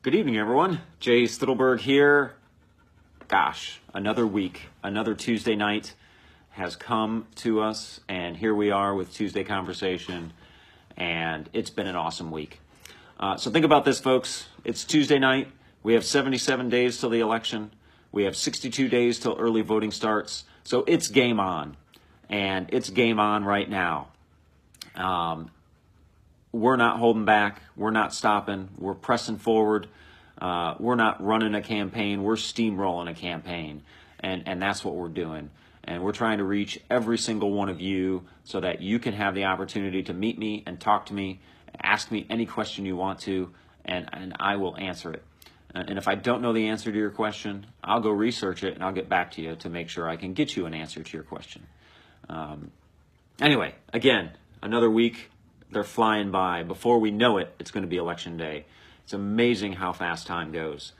Good evening, everyone. Jay Stittleburg here. Gosh, another week, another Tuesday night has come to us, and here we are with Tuesday Conversation, and it's been an awesome week. So think about this, folks. It's Tuesday night. We have 77 days till the election. We have 62 days till early voting starts. So it's game on, and it's game on right now. We're not holding back. We're not stopping. We're pressing forward. We're not running a campaign. We're steamrolling a campaign. And that's what we're doing. And we're trying to reach every single one of you so that you can have the opportunity to meet me and talk to me, ask me any question you want to, and I will answer it. And if I don't know the answer to your question, I'll go research it and I'll get back to you to make sure I can get you an answer to your question. Anyway, again, another week. They're flying by. Before we know it, it's going to be election day. It's amazing how fast time goes.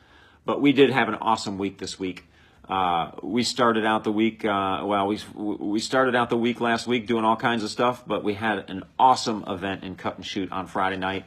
But we did have an awesome week this week. We started out the week, we started out the week last week doing all kinds of stuff, but we had an awesome event in Cut and Shoot on Friday night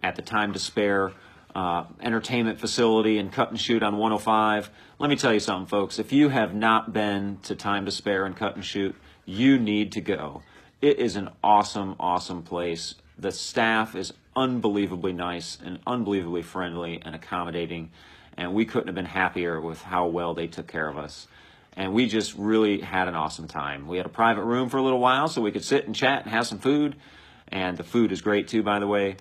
at the Time to Spare entertainment facility in Cut and Shoot on 105. Let me tell you something, folks. If you have not been to Time to Spare and Cut and Shoot, you need to go. It is an awesome, awesome place. The staff is unbelievably nice and unbelievably friendly and accommodating, and we couldn't have been happier with how well they took care of us. And we just really had an awesome time. We had a private room for a little while so we could sit and chat and have some food, and the food is great too, by the way.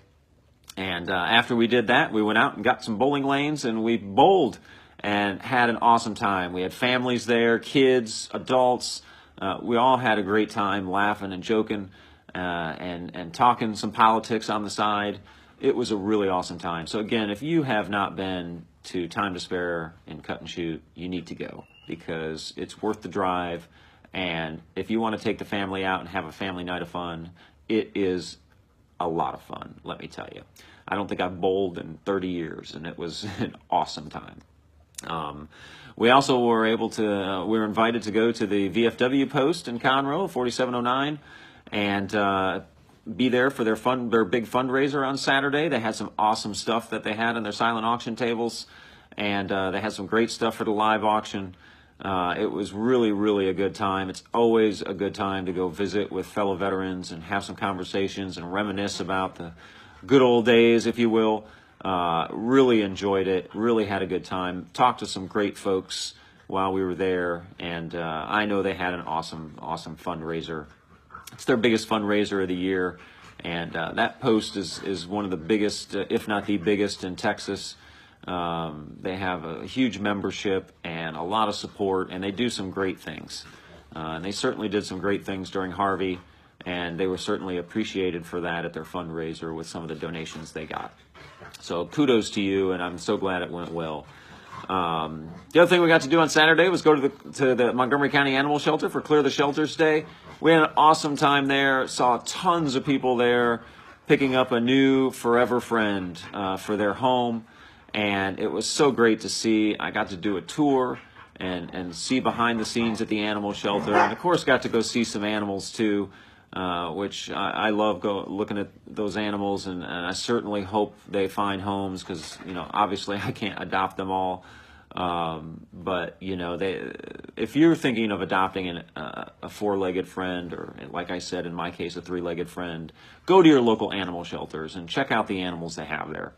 And after we did that, we went out and got some bowling lanes, and we bowled and had an awesome time. We had families there, kids, adults. We all had a great time laughing and joking and talking some politics on the side. It was a really awesome time. So again, if you have not been to Time to Spare and Cut and Shoot, you need to go because it's worth the drive. And if you want to take the family out and have a family night of fun, it is a lot of fun, let me tell you. I don't think I've bowled in 30 years, and it was an awesome time. We also were we were invited to go to the VFW post in Conroe, 4709, and be there for their big fundraiser on Saturday. They had some awesome stuff that they had on their silent auction tables, and they had some great stuff for the live auction. It was really, really a good time. It's always a good time to go visit with fellow veterans and have some conversations and reminisce about the good old days, if you will. Really enjoyed it, really had a good time, talked to some great folks while we were there, and I know they had an awesome, awesome fundraiser. It's their biggest fundraiser of the year, and that post is one of the biggest, if not the biggest, in Texas. They have a huge membership and a lot of support, and they do some great things. And they certainly did some great things during Harvey, and they were certainly appreciated for that at their fundraiser with some of the donations they got. So kudos to you, and I'm so glad it went well. The other thing we got to do on Saturday was go to the Montgomery County Animal Shelter for Clear the Shelters Day. We had an awesome time there, saw tons of people there picking up a new forever friend for their home, and it was so great to see. I got to do a tour and see behind the scenes at the animal shelter, and of course got to go see some animals too. Which I love looking at those animals, and I certainly hope they find homes because, obviously I can't adopt them all. But, if you're thinking of adopting a four-legged friend, or like I said, in my case, a three-legged friend, go to your local animal shelters and check out the animals they have there.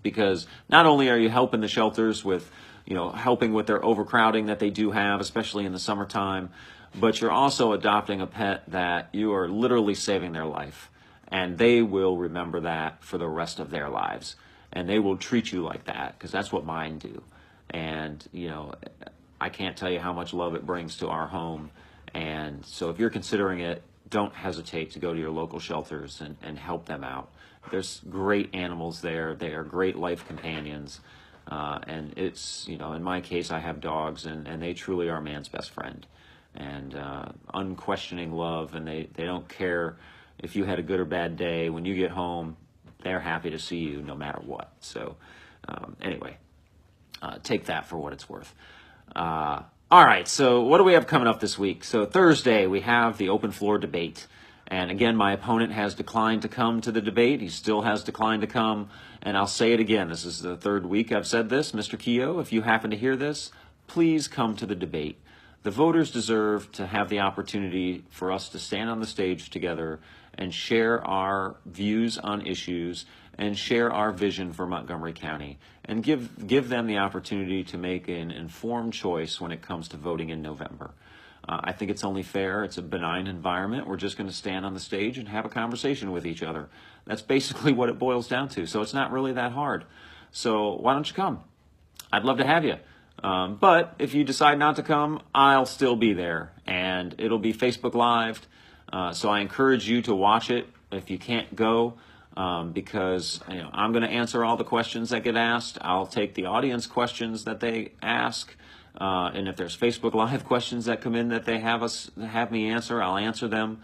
Because not only are you helping the shelters with, helping with their overcrowding that they do have, especially in the summertime, but you're also adopting a pet that you are literally saving their life. And they will remember that for the rest of their lives. And they will treat you like that, because that's what mine do. And, I can't tell you how much love it brings to our home. And so if you're considering it, don't hesitate to go to your local shelters and help them out. There's great animals there. They are great life companions. And it's, in my case, I have dogs, and they truly are man's best friend. And unquestioning love, and they don't care if you had a good or bad day. When you get home, they're happy to see you no matter what. So anyway, take that for what it's worth. All right, so what do we have coming up this week? So Thursday, we have the open floor debate. And again, my opponent has declined to come to the debate. He still has declined to come. And I'll say it again. This is the third week I've said this. Mr. Keogh, if you happen to hear this, please come to the debate. The voters deserve to have the opportunity for us to stand on the stage together and share our views on issues and share our vision for Montgomery County and give them the opportunity to make an informed choice when it comes to voting in November. I think it's only fair. It's a benign environment. We're just going to stand on the stage and have a conversation with each other. That's basically what it boils down to. So it's not really that hard. So why don't you come? I'd love to have you. But if you decide not to come, I'll still be there. And it'll be Facebook Live. So I encourage you to watch it if you can't go, because I'm going to answer all the questions that get asked. I'll take the audience questions that they ask. And if there's Facebook Live questions that come in that they have me answer, I'll answer them,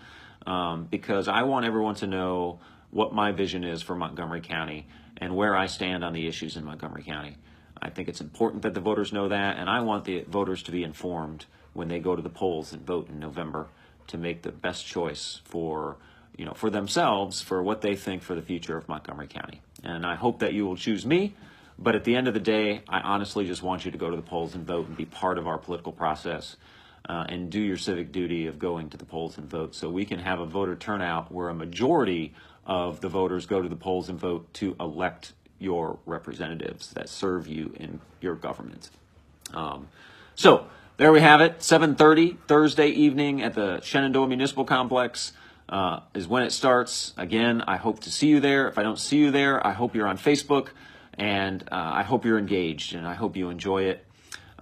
because I want everyone to know what my vision is for Montgomery County and where I stand on the issues in Montgomery County. I think it's important that the voters know that, and I want the voters to be informed when they go to the polls and vote in November to make the best choice for themselves, for what they think for the future of Montgomery County. And I hope that you will choose me. But at the end of the day, I honestly just want you to go to the polls and vote and be part of our political process, and do your civic duty of going to the polls and vote, so we can have a voter turnout where a majority of the voters go to the polls and vote to elect your representatives that serve you in your government. So there we have it. 7:30 Thursday evening at the Shenandoah Municipal Complex is when it starts. Again, I hope to see you there. If I don't see you there, I hope you're on Facebook. And I hope you're engaged, and I hope you enjoy it.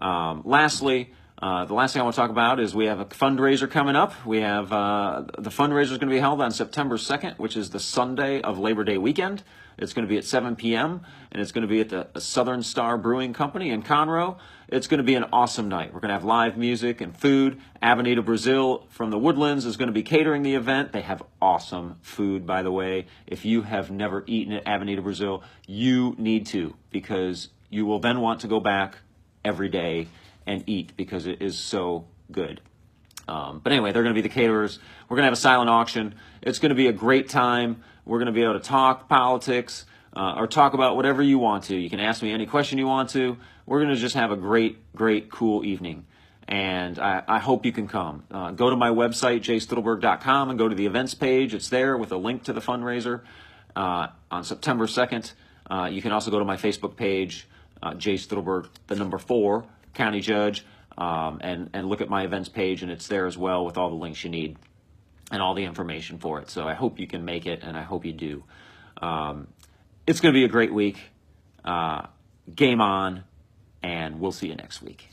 Lastly, the last thing I want to talk about is we have a fundraiser coming up. We have the fundraiser is going to be held on September 2nd, which is the Sunday of Labor Day weekend. It's going to be at 7 p.m., and it's going to be at the Southern Star Brewing Company in Conroe. It's going to be an awesome night. We're going to have live music and food. Avenida Brazil from the Woodlands is going to be catering the event. They have awesome food, by the way. If you have never eaten at Avenida Brazil, you need to, because you will then want to go back every day and eat, because it is so good. But anyway, they're going to be the caterers. We're going to have a silent auction. It's going to be a great time. We're going to be able to talk politics, or talk about whatever you want to. You can ask me any question you want to. We're going to just have a great, cool evening. And I hope you can come. Go to my website, jstittleburg.com, and go to the events page. It's there with a link to the fundraiser on September 2nd. You can also go to my Facebook page, J. Stittleburg, the number 4, County Judge, and look at my events page, and it's there as well with all the links you need and all the information for it. So I hope you can make it, and I hope you do. It's going to be a great week. Game on, and we'll see you next week.